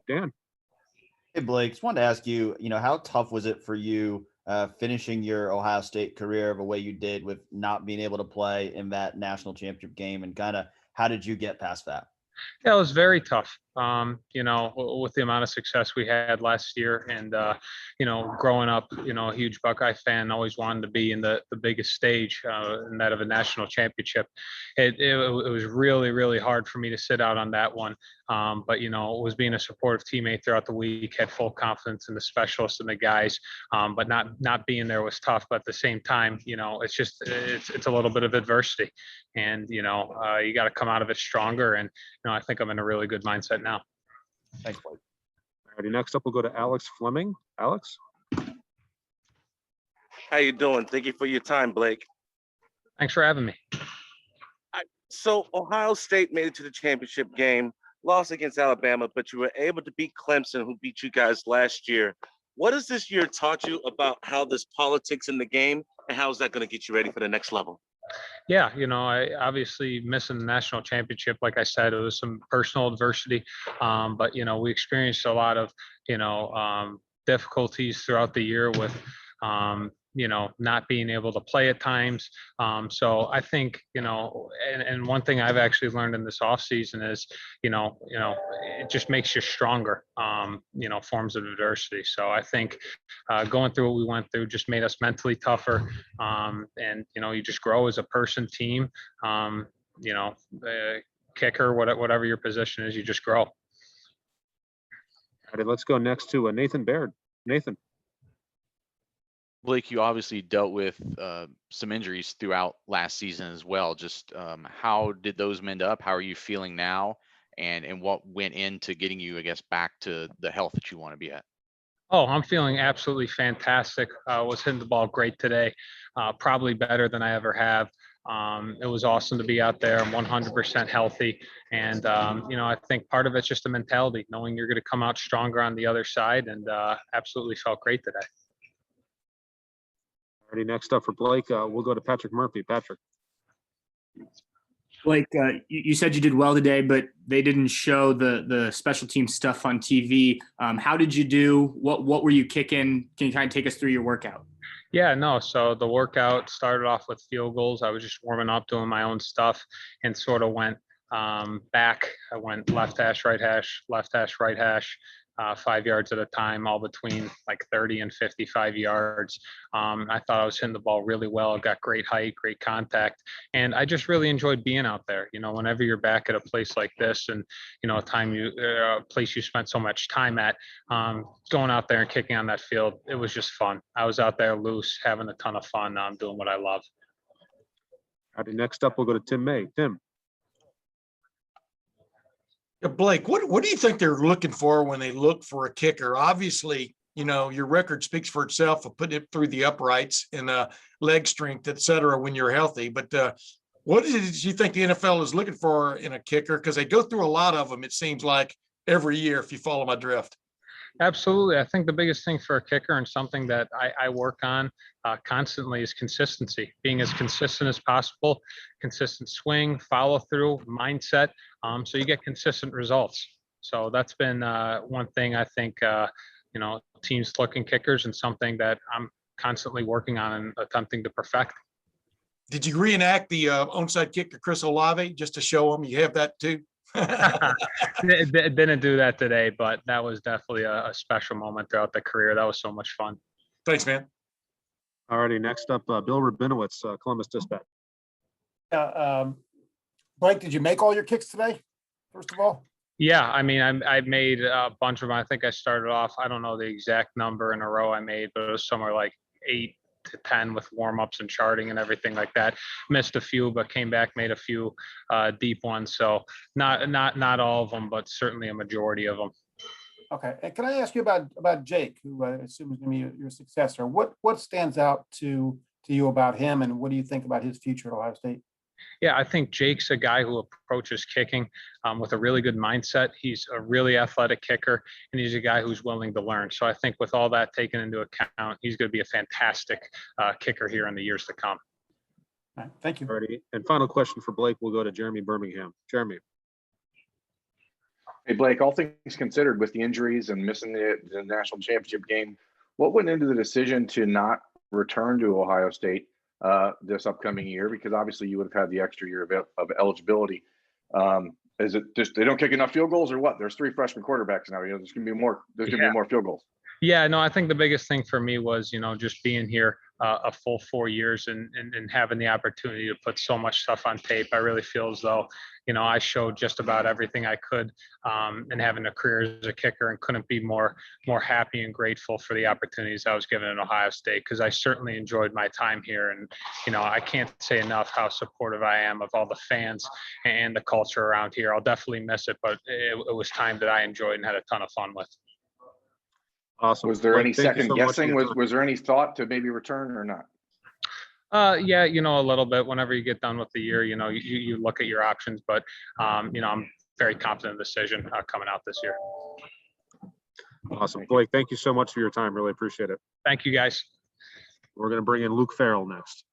Dan. Hey, Blake, just wanted to ask you, how tough was it for you finishing your Ohio State career the way you did with not being able to play in that national championship game, and kind of how did you get past that? Yeah, it was very tough. With the amount of success we had last year, and growing up, a huge Buckeye fan, always wanted to be in the biggest stage, and that of a national championship. It was really, really hard for me to sit out on that one. But it was being a supportive teammate throughout the week, had full confidence in the specialists and the guys. But not being there was tough. But at the same time, it's a little bit of adversity, and you got to come out of it stronger. And I think I'm in a really good mindset now. Thanks, Blake. All righty, next up we'll go to Alex Fleming. Alex. How you doing? Thank you for your time, Blake. Thanks for having me. So Ohio State made it to the championship game, lost against Alabama, but you were able to beat Clemson, who beat you guys last year. What has this year taught you about how there's politics in the game, and how is that going to get you ready for the next level? Yeah, I obviously missing the national championship. Like I said, it was some personal adversity, but we experienced a lot of difficulties throughout the year with not being able to play at times. So I think and one thing I've actually learned in this off season is it just makes you stronger. Forms of adversity. So I think going through what we went through just made us mentally tougher. And you just grow as a person, team. Kicker, whatever your position is, you just grow. All right, let's go next to Nathan Baird. Nathan. Blake, you obviously dealt with some injuries throughout last season as well. Just how did those mend up? How are you feeling now? And what went into getting you, I guess, back to the health that you want to be at? Oh, I'm feeling absolutely fantastic. Was hitting the ball great today, probably better than I ever have. It was awesome to be out there. I'm 100% healthy. And, I think part of it's just a mentality, knowing you're going to come out stronger on the other side, and absolutely felt great today. Alrighty, next up for Blake, we'll go to Patrick Murphy. Patrick. Blake, you said you did well today, but they didn't show the special team stuff on TV. How did you do? What were you kicking? Can you kind of take us through your workout? Yeah, no. So the workout started off with field goals. I was just warming up, doing my own stuff, and sort of went back. I went left hash, right hash, left hash, right hash, 5 yards at a time, all between like 30 and 55 yards. I thought I was hitting the ball really well. Got great height, great contact, and I just really enjoyed being out there. Whenever you're back at a place like this, and a place you spent so much time at, going out there and kicking on that field, it was just fun. I was out there loose, having a ton of fun, doing what I love. All right, next up we'll go to Tim May. Tim. Yeah, Blake, what do you think they're looking for when they look for a kicker? Obviously, your record speaks for itself of putting it through the uprights and leg strength, et cetera, when you're healthy. But what is it you think the NFL is looking for in a kicker? Because they go through a lot of them, it seems like, every year, if you follow my drift. Absolutely. I think the biggest thing for a kicker, and something that I work on constantly, is consistency, being as consistent as possible, consistent swing, follow through, mindset. So you get consistent results. So that's been one thing I think, teams looking kickers, and something that I'm constantly working on and attempting to perfect. Did you reenact the onside kicker, Chris Olave, just to show them you have that too? Didn't do that today, but that was definitely a special moment throughout the career. That was so much fun. Thanks, man. All righty, next up, Bill Rabinowitz, Columbus Dispatch. Blake, did you make all your kicks today, first of all? Yeah, I mean, I made a bunch of them. I think I started off, I don't know the exact number in a row I made, but it was somewhere like 8 to 10 with warm-ups and charting and everything like that. Missed a few, but came back, made a few deep ones. So not all of them, but certainly a majority of them. Okay. And can I ask you about Jake, who I assume is going to be your successor? What stands out to you about him, and what do you think about his future at Ohio State? Yeah, I think Jake's a guy who approaches kicking with a really good mindset. He's a really athletic kicker, and he's a guy who's willing to learn. So I think with all that taken into account, he's going to be a fantastic kicker here in the years to come. All right, thank you. Alrighty. And final question for Blake, we'll go to Jeremy Birmingham. Jeremy. Hey, Blake, all things considered, with the injuries and missing the national championship game, what went into the decision to not return to Ohio State this upcoming year? Because obviously you would have had the extra year of eligibility. Is it just they don't kick enough field goals, or what? There's 3 freshman quarterbacks now. There's gonna be more. There's gonna be more field goals. Yeah, no, I think the biggest thing for me was, just being here a full 4 years and having the opportunity to put so much stuff on tape. I really feel as though, I showed just about everything I could, and having a career as a kicker, and couldn't be more happy and grateful for the opportunities I was given at Ohio State, because I certainly enjoyed my time here. And, I can't say enough how supportive I am of all the fans and the culture around here. I'll definitely miss it, but it was time that I enjoyed and had a ton of fun with. Awesome. Was there Blake, any thank you second so much for guessing? your time. Was there any thought to maybe return or not? Yeah, a little bit. Whenever you get done with the year, you look at your options, but I'm very confident in the decision coming out this year. Awesome. Blake, thank you so much for your time. Really appreciate it. Thank you, guys. We're going to bring in Luke Farrell next.